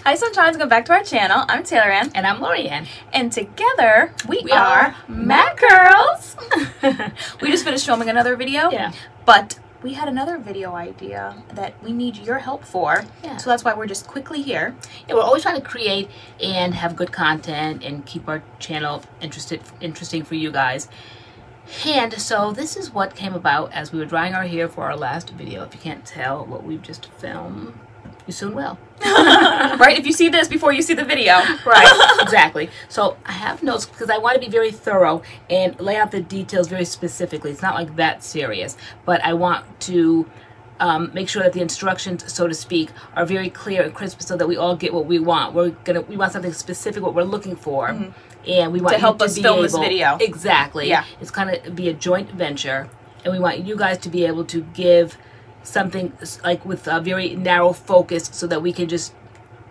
Hi Sunshine, welcome back to our channel. I'm TaylorAnne. And I'm LoriAnne. And together we are MADCURLS. We just finished filming another video. Yeah. But we had another video idea that we need your help for. Yeah. So that's why we're just quickly here. Yeah, we're always trying to create and have good content and keep our channel interesting for you guys. And so this is what came about as we were drying our hair for our last video. If you can't tell what we've just filmed, you soon will. Right? If you see this before you see the video. Right, exactly. So I have notes because I want to be very thorough and lay out the details very specifically. It's not like that serious, but I want to make sure that the instructions, so to speak, are very clear and crisp so that we all get what we want. We want something specific, what we're looking for. Mm-hmm. And we want to help us film this video. Exactly. Yeah. It's kind of be a joint venture, and we want you guys to be able to give something like with a very narrow focus so that we can just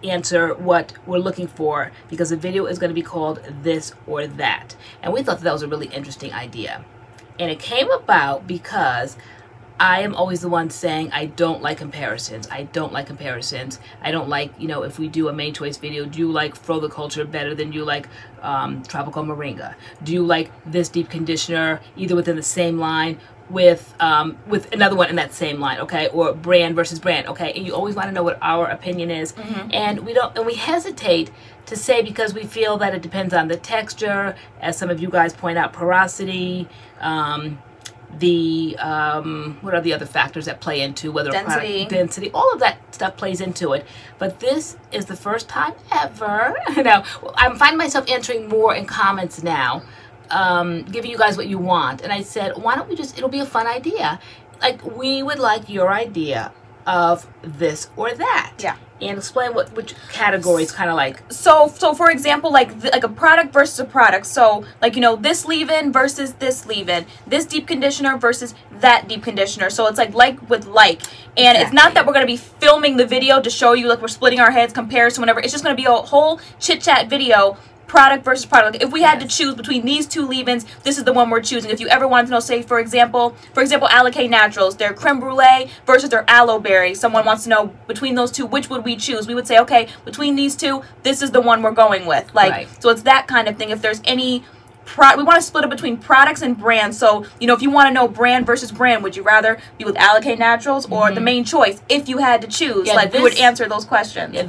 answer what we're looking for, because the video is going to be called This or That. And we thought that was a really interesting idea. And it came about because I am always the one saying I don't like comparisons. I don't like comparisons. I don't like, you know, if we do a main choice video, do you like Fro the Culture better than you like Tropical Moringa? Do you like this deep conditioner either within the same line with another one in that same line, okay? Or brand versus brand, okay? And you always want to know what our opinion is. Mm-hmm. And we hesitate to say because we feel that it depends on the texture, as some of you guys point out, porosity, what are the other factors that play into whether density, all of that stuff plays into it. But this is the first time ever. Now, I'm finding myself answering more in comments now, giving you guys what you want. And I said, why don't we just, it'll be a fun idea. Like, we would like your idea of this or that. Yeah. And explain which categories kind of like. So for example, like a product versus a product. So like, you know, this leave-in versus this leave-in, this deep conditioner versus that deep conditioner. So it's like with like. And It's not that we're going to be filming the video to show you like we're splitting our heads, comparison, whatever. It's just going to be a whole chit-chat video. Product versus product. Like if we had to choose between these two leave-ins, this is the one we're choosing. If you ever wanted to know, say for example, Alikay Naturals, their creme brulee versus their aloe berry. Someone wants to know between those two, which would we choose? We would say, okay, between these two, this is the one we're going with. Like, right. So it's that kind of thing. If there's any we want to split it between products and brands. So, you know, if you want to know brand versus brand, would you rather be with Alikay Naturals or the main choice? If you had to choose, like we would answer those questions. Yeah,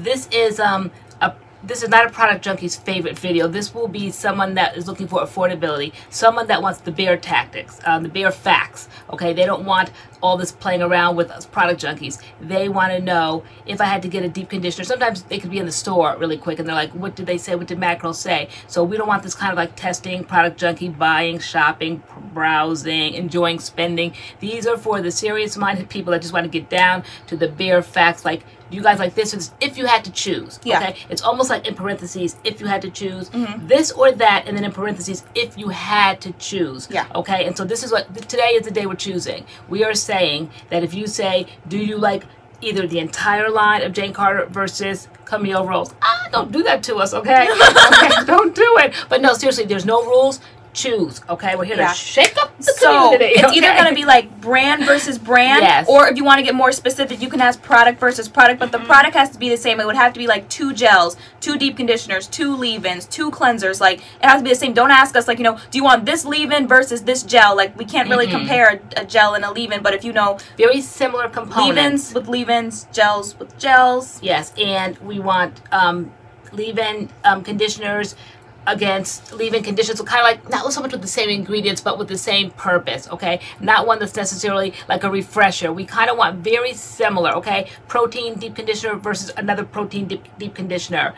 this is not a product junkie's favorite video. This will be someone that is looking for affordability, someone that wants the bare tactics, the bare facts. Okay, they don't want all this playing around with us product junkies. They want to know if I had to get a deep conditioner. Sometimes they could be in the store really quick and they're like, what did they say? What did MADCURLS say? So we don't want this kind of like testing, product junkie, buying, shopping, browsing, enjoying, spending. These are for the serious-minded people that just want to get down to the bare facts. Like, do you guys like this or this? If you had to choose, okay? Yeah. It's almost like in parentheses, if you had to choose this or that, and then in parentheses, if you had to choose. Yeah. Okay, and so this is what, today is the day we're choosing. We are saying that if you say, do you like either the entire line of Jane Carter versus Camille Rose? Don't do that to us, okay? Okay, don't do it. But no, seriously, there's no rules. Choose, okay? We're here to shake up the community. It's either going to be like brand versus brand, or if you want to get more specific, you can ask product versus product, but the product has to be the same. It would have to be like 2 gels, 2 deep conditioners, 2 leave-ins, 2 cleansers. Like, it has to be the same. Don't ask us, like, you know, do you want this leave-in versus this gel? Like, we can't really compare a gel and a leave-in, but if you know, very similar components. Leave-ins with leave-ins, gels with gels. Yes, and we want leave-in conditioners against leave-in conditions, so kind of like not so much with the same ingredients but with the same purpose, okay? Not one that's necessarily like a refresher. We kind of want very similar, okay? Protein deep conditioner versus another protein deep conditioner,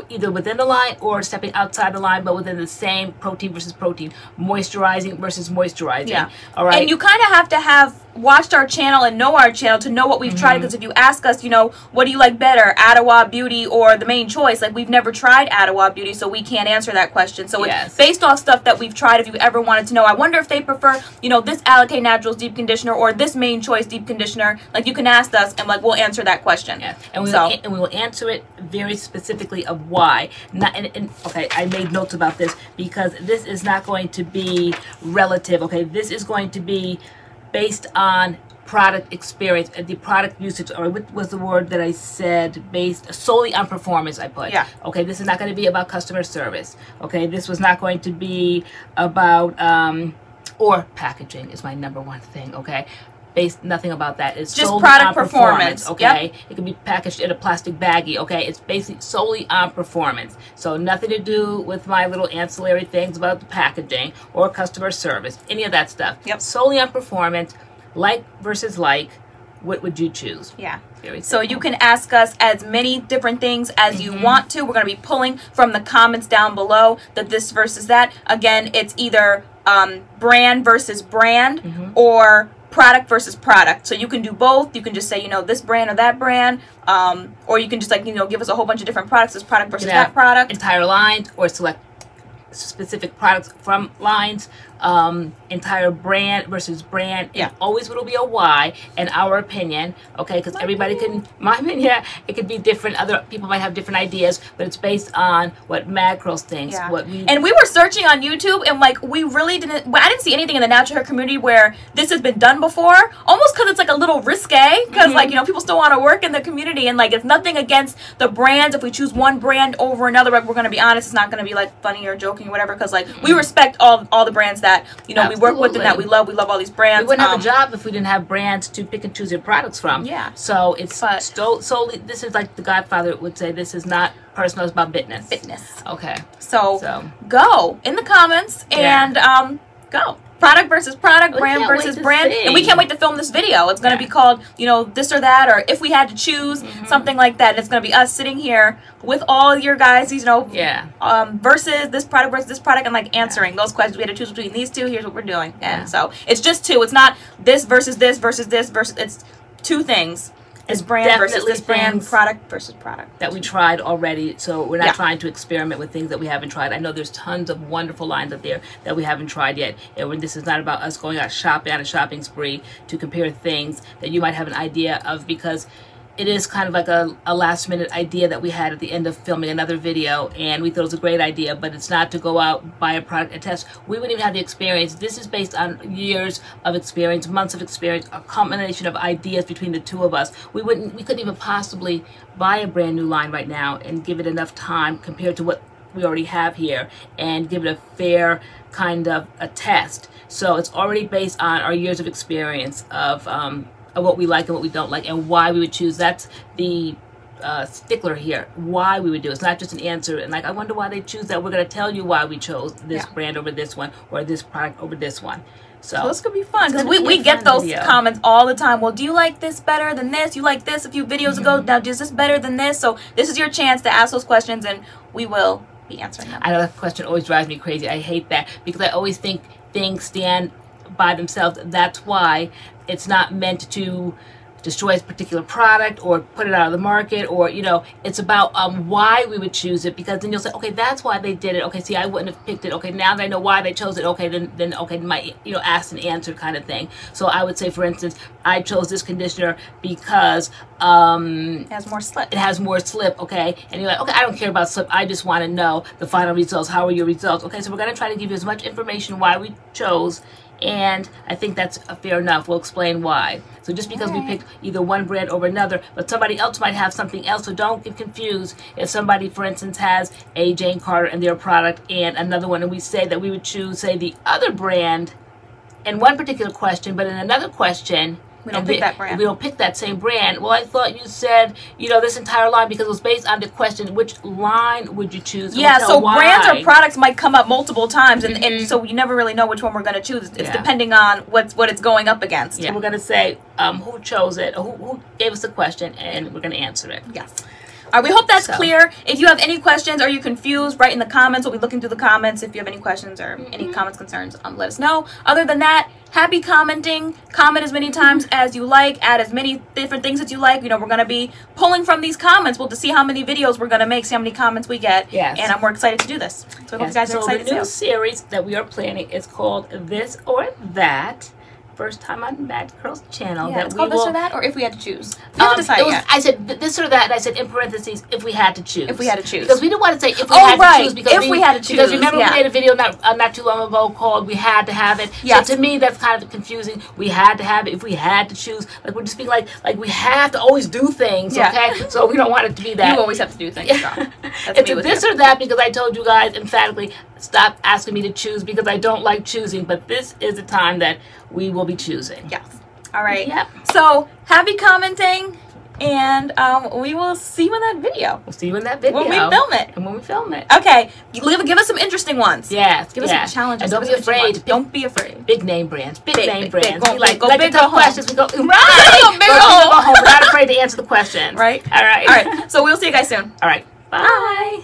either within the line or stepping outside the line, but within the same protein versus protein, moisturizing versus moisturizing. Yeah. All right. And you kind of have to have watched our channel and know our channel to know what we've tried, because if you ask us, you know, what do you like better, Adwoa Beauty or the main choice, like we've never tried Adwoa Beauty, so we can't answer that question. So it's based off stuff that we've tried. If you ever wanted to know, I wonder if they prefer, you know, this Alikay Naturals deep conditioner or this main choice deep conditioner, like you can ask us and like we'll answer that question. Yeah. And we will answer it very specifically of why. Okay, I made notes about this because this is not going to be relative, okay? This is going to be based on product experience, the product usage, or what was the word that I said, based solely on performance, I put. Yeah. Okay, this is not going to be about customer service. Okay, this was not going to be about, or packaging is my #1 thing, okay? Based, nothing about that. It's just solely product on performance. Okay, yep. It can be packaged in a plastic baggie. Okay, it's basically solely on performance. So nothing to do with my little ancillary things about the packaging or customer service, any of that stuff. Yep. Solely on performance, like versus like. What would you choose? Yeah. Very so simple. you can ask us as many different things as you want to. We're going to be pulling from the comments down below that this versus that. Again, it's either brand versus brand or product versus product. So you can do both. You can just say, you know, this brand or that brand, or you can just, like, you know, give us a whole bunch of different products. This product versus that product. Entire lines, or select specific products from lines, entire brand versus brand. Yeah. Always will be a why in our opinion, okay? Because everybody can, my opinion, yeah, it could be different. Other people might have different ideas, but it's based on what MADCURLS thinks. Yeah. What we and we were searching on YouTube, and like we really didn't. I didn't see anything in the natural hair community where this has been done before. Almost because it's like a little risque, because like, you know, people still want to work in the community, and like it's nothing against the brands. If we choose one brand over another, we're going to be honest, it's not going to be like funny or joking or whatever. Because like we respect all the brands that, you know, we work with and that we love. We love all these brands. We wouldn't have a job if we didn't have brands to pick and choose your products from. Yeah. So it's solely, this is like the Godfather would say, this is not personal, it's about business. Fitness. Okay. So go in the comments and go. Product versus product, brand versus brand. And we can't wait to film this video. It's going to be called, you know, this or that, or if we had to choose, something like that. And it's going to be us sitting here with all your guys, you know, versus this product versus this product, and like answering those questions. We had to choose between these two. Here's what we're doing. And so it's just two. It's not this versus this versus this versus, it's two things. This brand versus this brand, product versus product. That we tried already, so we're not trying to experiment with things that we haven't tried. I know there's tons of wonderful lines up there that we haven't tried yet. And this is not about us going out shopping on a shopping spree to compare things that you might have an idea of, because it is kind of like a last minute idea that we had at the end of filming another video, and we thought it was a great idea, but it's not to go out, buy a product and test. We wouldn't even have the experience. This is based on years of experience, months of experience, a combination of ideas between the two of us. We couldn't even possibly buy a brand new line right now and give it enough time compared to what we already have here and give it a fair kind of a test. So it's already based on our years of experience of what we like and what we don't like, and why we would choose. That's the stickler here, why we would do it. It's not just an answer and like, I wonder why they choose that. We're going to tell you why we chose this brand over this one, or this product over this one. So this could be fun, because we get those comments all the time. Well, do you like this better than this? You like this a few videos ago. Now, is this better than this? So this is your chance to ask those questions, and we will be answering them. I know that question always drives me crazy. I hate that, because I always think things stand by themselves. That's why it's not meant to destroy a particular product or put it out of the market, or, you know, it's about why we would choose it, because then you'll say, okay, that's why they did it. Okay, see, I wouldn't have picked it. Okay, now that I know why they chose it, okay, then okay, my, you know, asked and answered kind of thing. So I would say, for instance, I chose this conditioner because it has more slip. It has more slip, okay? And you're like, okay, I don't care about slip. I just want to know the final results. How are your results? Okay, so we're going to try to give you as much information why we chose, and I think that's fair enough. We'll explain why. So just because we picked either one brand over another, but somebody else might have something else, so don't get confused. If somebody, for instance, has a Jane Carter and their product and another one, and we say that we would choose, say, the other brand in one particular question, but in another question, we don't pick that brand. We don't pick that same brand. Well, I thought you said, you know, this entire line, because it was based on the question, which line would you choose? Yeah, so brands or products might come up multiple times, and so you never really know which one we're going to choose. It's depending on what it's going up against. Yeah, we're going to say who chose it, or who gave us the question, and we're going to answer it. Yes. All right, we hope that's clear. If you have any questions or you're confused, write in the comments. We'll be looking through the comments. If you have any questions or any comments, concerns, let us know. Other than that, happy commenting. Comment as many times as you like. Add as many different things as you like. You know, we're going to be pulling from these comments. We'll to see how many videos we're going to make, see how many comments we get. Yes. And I'm more excited to do this. So I hope you guys are excited too. So the new series that we are planning is called This or That. first time on MADCURLS channel. Yeah, that it's we called will, this or that, or if we had to choose. We haven't decided yet. I said this or that, and I said in parentheses, if we had to choose. If we had to choose. Because we didn't want to say if we had to choose. Because if we had to choose. Because remember we made a video not too long ago called We Had to Have It. Yes. So to me, that's kind of confusing. We had to have it if we had to choose. Like we're just being like we have to always do things, okay? So we don't want it to be that. You always have to do things. It's this or that because I told you guys emphatically, stop asking me to choose because I don't like choosing. But this is the time that we will be choosing. Yes. All right. Yep. So happy commenting, and we will see you in that video. We'll see you in that video when we film it. And when we film it. Okay. Give us some interesting ones. Yes. Give us some challenges. And don't be afraid. Don't be afraid. Big name brands. Big name brands. Go, we like big, go questions. We go right. Go big home. We're not afraid to answer the questions. Right. All right. All right. So we'll see you guys soon. All right. Bye.